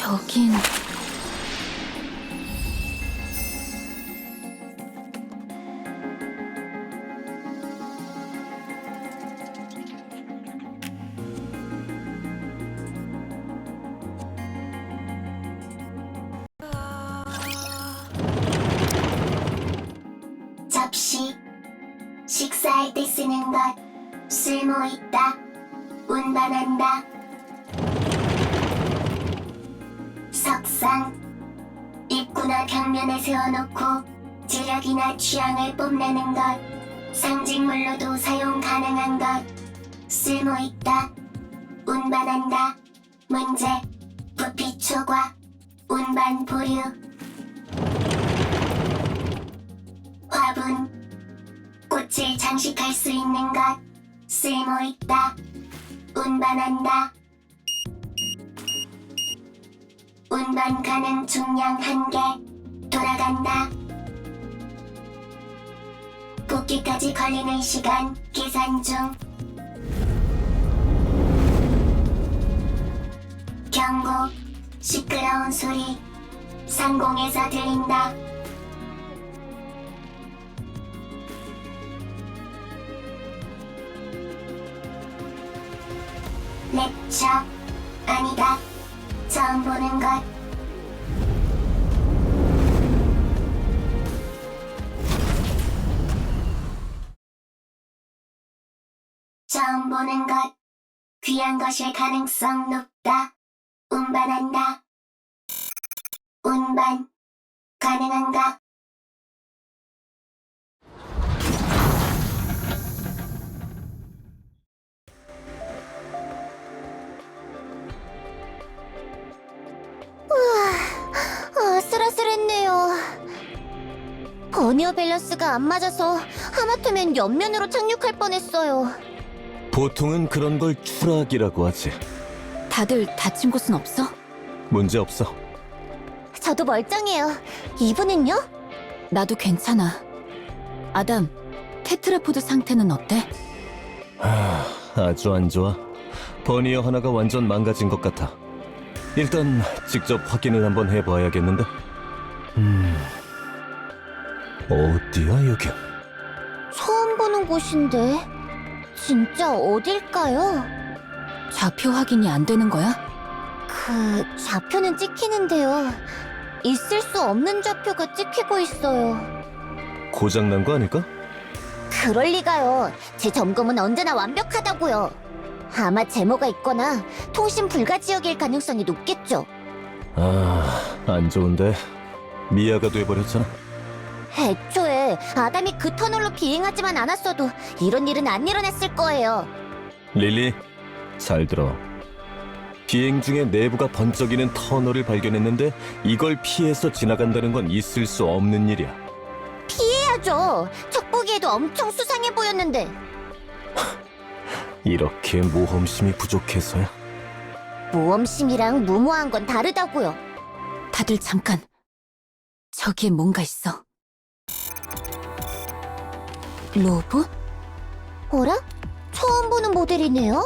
저긴... 접시, 식사할 때 쓰는 것, 쓸모있다, 운반한다. 석상, 입구나 벽면에 세워놓고 재력이나 취향을 뽐내는 것, 상징물로도 사용 가능한 것, 쓸모있다, 운반한다. 문제, 부피 초과, 운반 보류. 화분, 꽃을 장식할 수 있는 것, 쓸모있다, 운반한다. 운반 가능 중량 1개, 돌아간다. 복귀까지 걸리는 시간 계산 중. 경고, 시끄러운 소리, 상공에서 들린다. 랩처, 아니다. 처음 보는 것. 처음 보는 것. 귀한 것일 가능성 높다. 운반한다. 운반, 가능한가? 아슬아슬했네요. 버니어 밸런스가 안 맞아서 하마터면 옆면으로 착륙할 뻔했어요. 보통은 그런 걸 추락이라고 하지. 다들 다친 곳은 없어? 문제 없어. 저도 멀쩡해요. 이분은요? 나도 괜찮아. 아담, 테트라포드 상태는 어때? 아주 안 좋아. 버니어 하나가 완전 망가진 것 같아. 일단 직접 확인을 한번 해봐야겠는데. 어디야 여긴? 처음 보는 곳인데 진짜 어딜까요? 좌표 확인이 안 되는 거야? 그 좌표는 찍히는데요. 있을 수 없는 좌표가 찍히고 있어요. 고장난 거 아닐까? 그럴 리가요. 제 점검은 언제나 완벽하다고요. 아마 제모가 있거나 통신 불가 지역일 가능성이 높겠죠. 안 좋은데. 미아가 돼버렸잖아. 애초에 아담이 그 터널로 비행하지만 않았어도 이런 일은 안 일어났을 거예요. 릴리, 잘 들어. 비행 중에 내부가 번쩍이는 터널을 발견했는데 이걸 피해서 지나간다는 건 있을 수 없는 일이야. 해야죠. 첫 보기에도 엄청 수상해 보였는데. 이렇게 모험심이 부족해서야. 모험심이랑 무모한 건 다르다고요. 다들 잠깐. 저기에 뭔가 있어. 로봇? 어라? 처음 보는 모델이네요?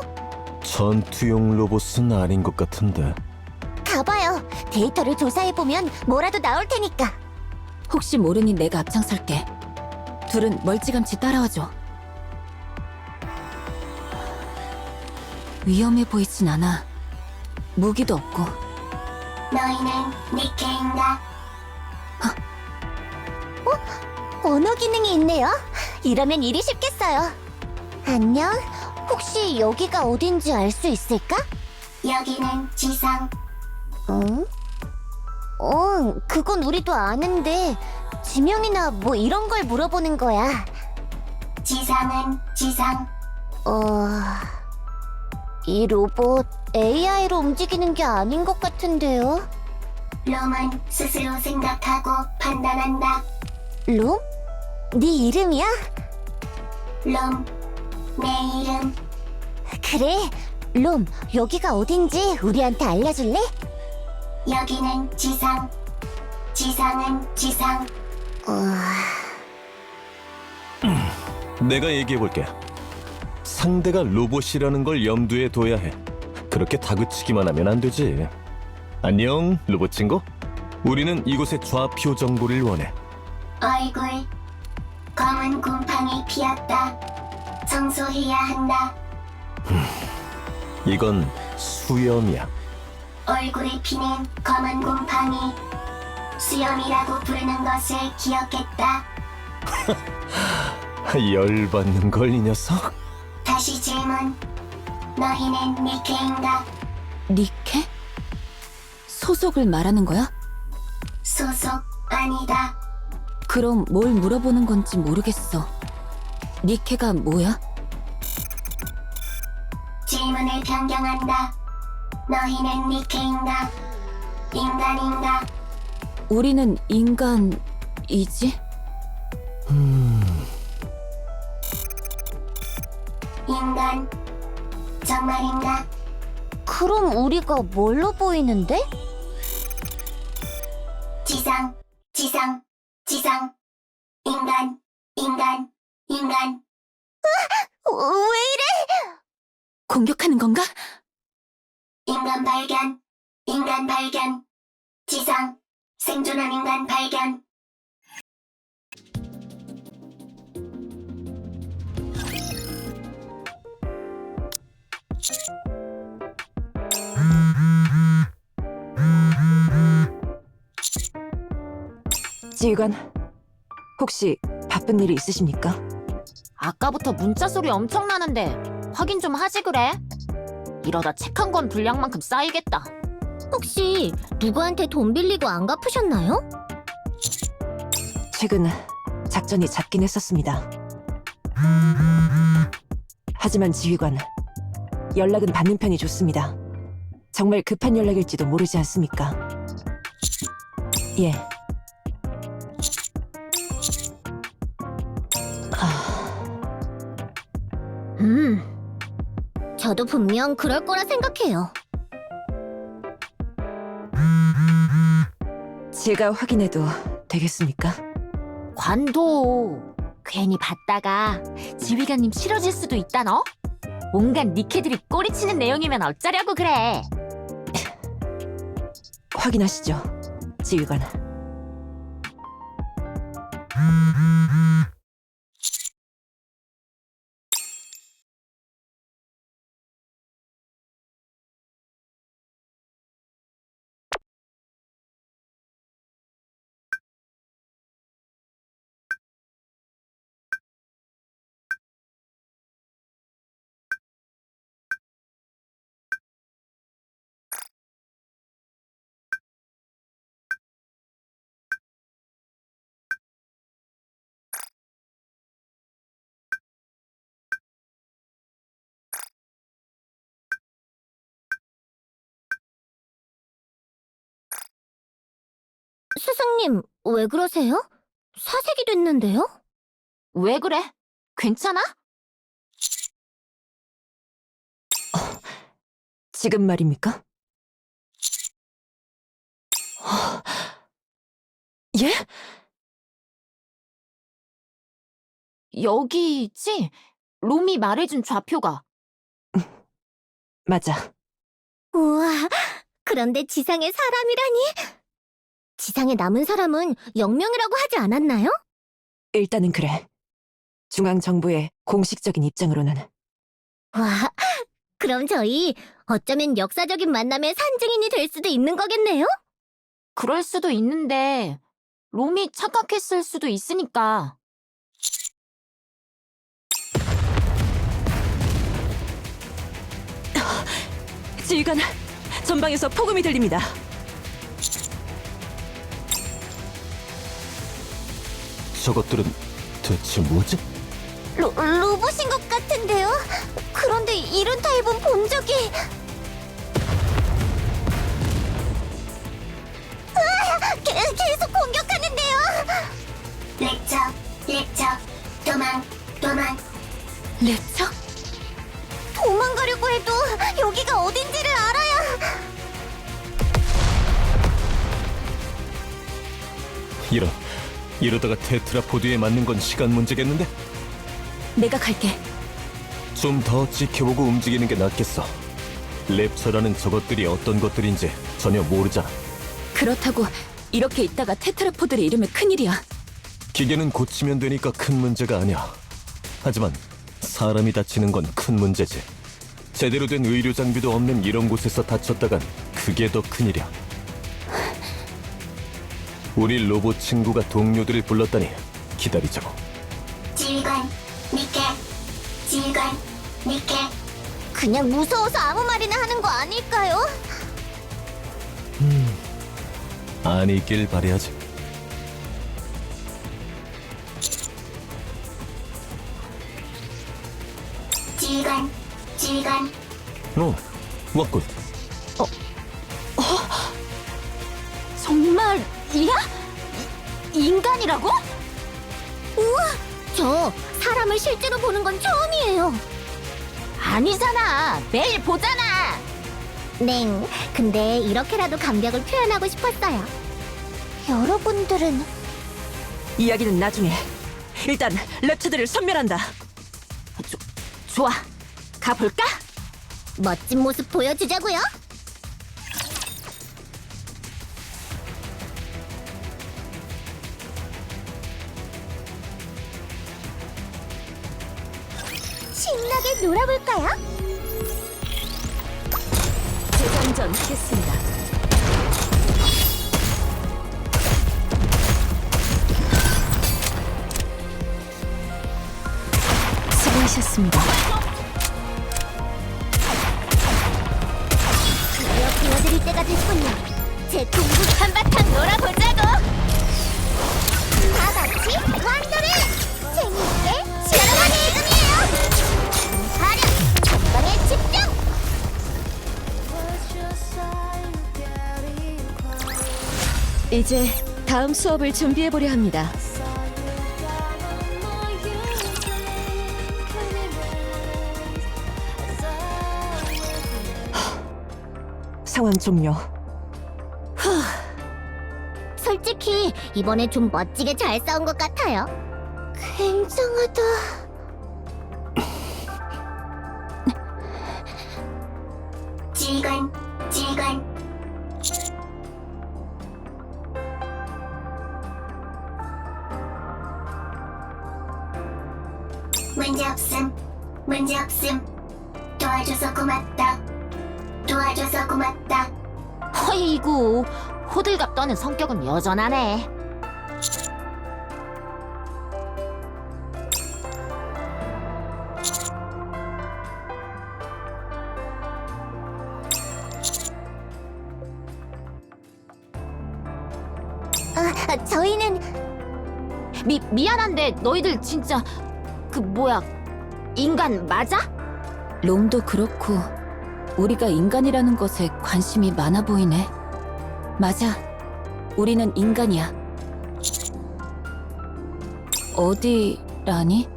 전투용 로봇은 아닌 것 같은데. 가봐요. 데이터를 조사해보면 뭐라도 나올 테니까. 혹시 모르니 내가 앞장설게. 둘은 멀찌감치 따라와줘. 위험해 보이진 않아. 무기도 없고. 너희는 니케인가? 언어 기능이 있네요. 이러면 일이 쉽겠어요. 안녕? 혹시 여기가 어딘지 알 수 있을까? 여기는 지상. 응? 그건 우리도 아는데 지명이나 뭐 이런 걸 물어보는 거야. 지상은 지상. 이 로봇 AI로 움직이는 게 아닌 것 같은데요? 롬은 스스로 생각하고 판단한다. 롬? 네 이름이야? 롬, 내 이름. 그래, 롬, 여기가 어딘지 우리한테 알려줄래? 여기는 지상. 지상은 지상. 내가 얘기해볼게. 상대가 로봇이라는 걸 염두에 둬야 해. 그렇게 다그치기만 하면 안 되지. 안녕, 로봇 친구. 우리는 이곳의 좌표 정보를 원해. 얼굴 검은 곰팡이 피었다. 청소해야 한다. 이건 수염이야. 얼굴에 피는 검은 곰팡이. 수염이라고 부르는 것을 기억했다. 열받는 걸, 이 녀석. 다시 질문. 너희는 니케인가? 니케? 소속을 말하는 거야? 소속 아니다. 그럼 뭘 물어보는 건지 모르겠어. 니케가 뭐야? 질문을 변경한다. 너희는 니케인가? 인간인가? 우리는 인간이지? 인간. 정말인가? 그럼 우리가 뭘로 보이는데? 지상, 지상, 지상. 인간, 인간, 인간. 왜 이래? 공격하는 건가? 인간 발견, 인간 발견. 지상, 생존한 인간 발견. 지휘관, 혹시 바쁜 일이 있으십니까? 아까부터 문자 소리 엄청 나는데 확인 좀 하지 그래? 이러다 책 한 권 분량만큼 쌓이겠다. 혹시 누구한테 돈 빌리고 안 갚으셨나요? 최근 작전이 잦긴 했었습니다. 하지만 지휘관, 연락은 받는 편이 좋습니다. 정말 급한 연락일지도 모르지 않습니까? 예. 저도 분명 그럴 거라 생각해요. 제가 확인해도 되겠습니까? 관도 괜히 받다가 지휘관님 싫어질 수도 있다 너? 온갖 니케들이 꼬리치는 내용이면 어쩌려고 그래. 확인하시죠, 지휘관. 스승님, 왜 그러세요? 사색이 됐는데요? 왜 그래? 괜찮아? 지금 말입니까? 예? 여기지? 롬이 말해준 좌표가. 맞아. 우와, 그런데 지상에 사람이라니? 지상에 남은 사람은 영명이라고 하지 않았나요? 일단은 그래. 중앙정부의 공식적인 입장으로는. 와, 그럼 저희 어쩌면 역사적인 만남의 산증인이 될 수도 있는 거겠네요? 그럴 수도 있는데 롬이 착각했을 수도 있으니까. 지휘관, 전방에서 폭음이 들립니다. 저것들은 대체 뭐지? 로봇인 것 같은데요? 그런데 이런 타입은 본 적이... 계속 공격하는데요? 렉처, 도망, 도망. 랩처? 도망가려고 해도 여기가 어딘지를 알아야... 이러다가 테트라포드에 맞는 건 시간 문제겠는데? 내가 갈게. 좀 더 지켜보고 움직이는 게 낫겠어. 랩처라는 저것들이 어떤 것들인지 전혀 모르잖아. 그렇다고 이렇게 있다가 테트라포드를 잃으면 큰일이야. 기계는 고치면 되니까 큰 문제가 아니야. 하지만 사람이 다치는 건 큰 문제지. 제대로 된 의료 장비도 없는 이런 곳에서 다쳤다간 그게 더 큰일이야. 우리 로봇 친구가 동료들을 불렀다니 기다리자고. 지휘관 니케. 지휘관 니케. 그냥 무서워서 아무 말이나 하는 거 아닐까요? 아니길 바래야지. 지휘관 왔군. 정말이야? 인간이라고? 우와, 저 사람을 실제로 보는 건 처음이에요. 아니잖아, 매일 보잖아. 네, 근데 이렇게라도 감격을 표현하고 싶었어요. 여러분들은 이야기는 나중에. 일단 랩처들을 섬멸한다. 좋아, 가볼까? 멋진 모습 보여주자고요. 신나게 놀아볼까요? 재장전 하겠습니다. 수고하셨습니다. 드디어 보여드릴 때가 됐군요. 제 공부 한바탕 놀아보자고. 다 같이 완도를 재미있게 시작하는 중이에요. 화력, 건강에 집중. 이제 다음 수업을 준비해보려 합니다. 상황 종료. 솔직히 이번에 좀 멋지게 잘 싸운 것 같아요. 굉장하다. 지휘관 문제 없음. 도와줘서 고맙다. 허이구, 호들갑 떠는 성격은 여전하네. 저희는 미안한데 너희들 진짜 인간 맞아? 롬도 그렇고 우리가 인간이라는 것에 관심이 많아 보이네. 맞아. 우리는 인간이야. 어디라니?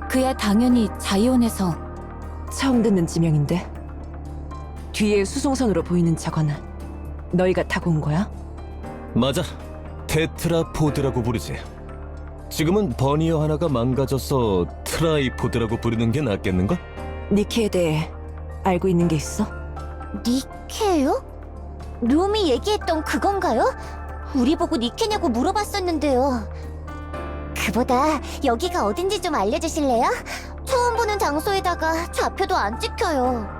그야 당연히 자이온에서. 처음 듣는 지명인데. 뒤에 수송선으로 보이는 저거는 너희가 타고 온 거야? 맞아. 테트라포드라고 부르지. 지금은 버니어 하나가 망가져서 트라이포드라고 부르는 게 낫겠는가? 니키에 대해 알고 있는 게 있어? 니케요? 룸이 얘기했던 그건가요? 우리 보고 니케냐고 물어봤었는데요. 그보다 여기가 어딘지 좀 알려주실래요? 처음 보는 장소에다가 좌표도 안 찍혀요.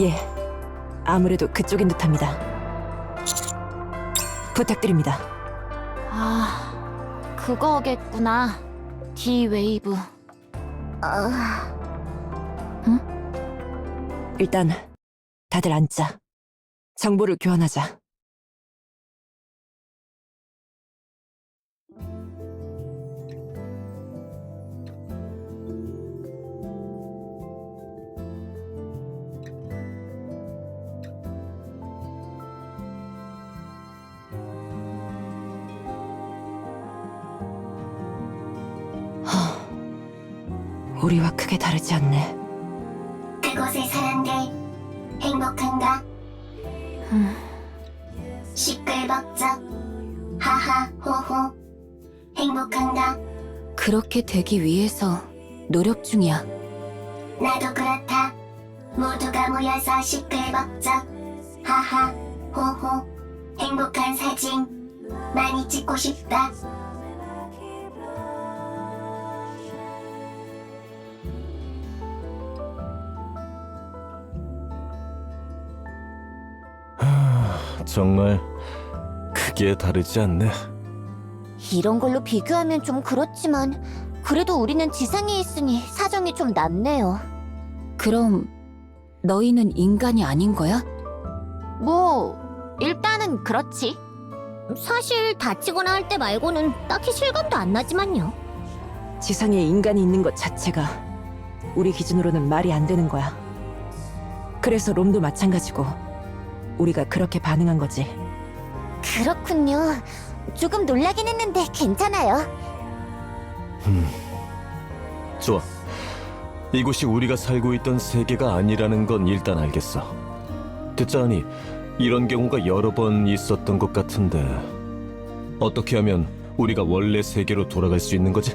예, 아무래도 그쪽인 듯합니다. 부탁드립니다. 아, 그거겠구나. D-웨이브. 일단 다들 앉자. 정보를 교환하자. 우리와 크게 다르지 않네. 그곳의 사람들 행복한가? 시끌벅적 하하 호호 행복한가? 그렇게 되기 위해서 노력 중이야. 나도 그렇다. 모두가 모여서 시끌벅적 하하 호호 행복한 사진 많이 찍고 싶다. 정말 크게 다르지 않네. 이런 걸로 비교하면 좀 그렇지만 그래도 우리는 지상에 있으니 사정이 좀 낫네요. 그럼 너희는 인간이 아닌 거야? 뭐 일단은 그렇지. 사실 다치거나 할 때 말고는 딱히 실감도 안 나지만요. 지상에 인간이 있는 것 자체가 우리 기준으로는 말이 안 되는 거야. 그래서 롬도 마찬가지고 우리가 그렇게 반응한 거지. 그렇군요. 조금 놀라긴 했는데 괜찮아요. 좋아. 이곳이 우리가 살고 있던 세계가 아니라는 건 일단 알겠어. 듣자 하니 이런 경우가 여러 번 있었던 것 같은데 어떻게 하면 우리가 원래 세계로 돌아갈 수 있는 거지?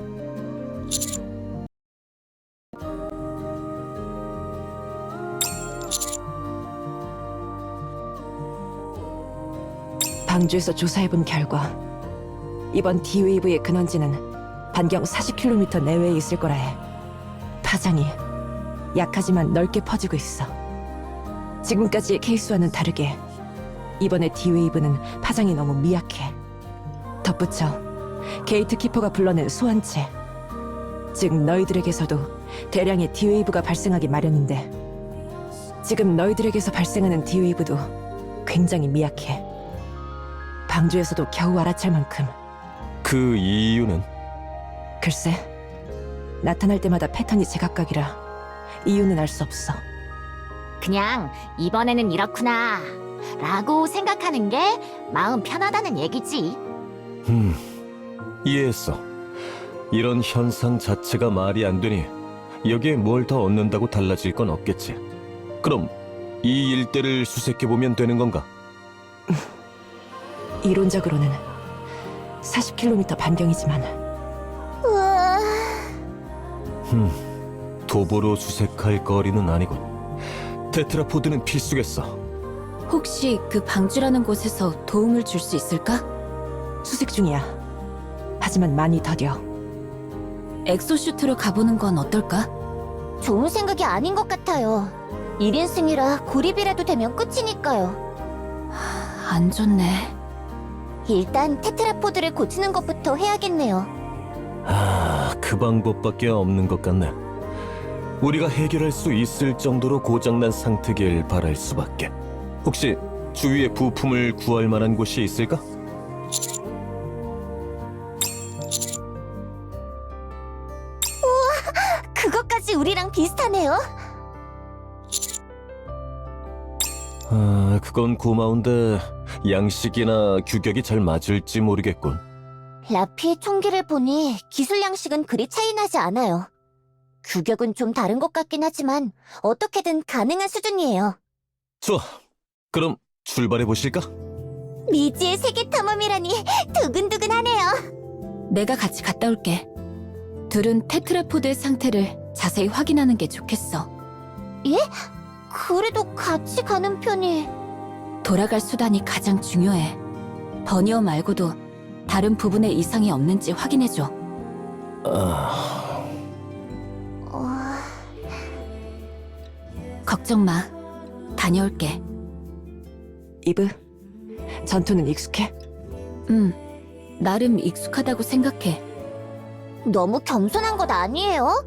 방주에서 조사해본 결과 이번 D웨이브의 근원지는 반경 40km 내외에 있을 거라 해. 파장이 약하지만 넓게 퍼지고 있어. 지금까지의 케이스와는 다르게 이번에 D웨이브는 파장이 너무 미약해. 덧붙여 게이트키퍼가 불러낸 소환체, 즉 너희들에게서도 대량의 D웨이브가 발생하기 마련인데 지금 너희들에게서 발생하는 D웨이브도 굉장히 미약해. 방주에서도 겨우 알아챌 만큼. 그 이유는? 글쎄, 나타날 때마다 패턴이 제각각이라 이유는 알 수 없어. 그냥 이번에는 이렇구나 라고 생각하는 게 마음 편하다는 얘기지. 이해했어. 이런 현상 자체가 말이 안 되니 여기에 뭘 더 얻는다고 달라질 건 없겠지. 그럼 이 일대를 수색해보면 되는 건가? 이론적으로는 40km 반경이지만 우와, 도보로 수색할 거리는 아니군. 테트라포드는 필수겠어. 혹시 그 방주라는 곳에서 도움을 줄 수 있을까? 수색 중이야. 하지만 많이 더뎌. 엑소슈트로 가보는 건 어떨까? 좋은 생각이 아닌 것 같아요. 1인승이라 고립이라도 되면 끝이니까요. 안 좋네. 일단 테트라포드를 고치는 것부터 해야겠네요. 그 방법밖에 없는 것 같네. 우리가 해결할 수 있을 정도로 고장난 상태길 바랄 수밖에. 혹시 주위에 부품을 구할 만한 곳이 있을까? 그것까지 우리랑 비슷하네요. 그건 고마운데 양식이나 규격이 잘 맞을지 모르겠군. 라피의 총기를 보니 기술 양식은 그리 차이 나지 않아요. 규격은 좀 다른 것 같긴 하지만 어떻게든 가능한 수준이에요. 좋아. 그럼 출발해 보실까? 미지의 세계 탐험이라니 두근두근하네요. 내가 같이 갔다 올게. 둘은 테트라포드의 상태를 자세히 확인하는 게 좋겠어. 그래도 같이 가는 편이... 돌아갈 수단이 가장 중요해. 버니어 말고도 다른 부분에 이상이 없는지 확인해줘. 걱정 마. 다녀올게. 이브, 전투는 익숙해? 나름 익숙하다고 생각해. 너무 겸손한 것 아니에요?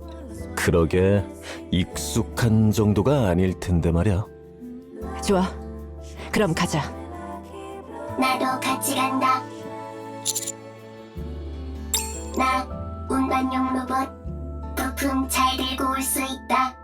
그러게 익숙한 정도가 아닐 텐데 말이야. 좋아. 그럼 가자. 나도 같이 간다. 나 운반용 로봇 부품 잘 들고 올 수 있다.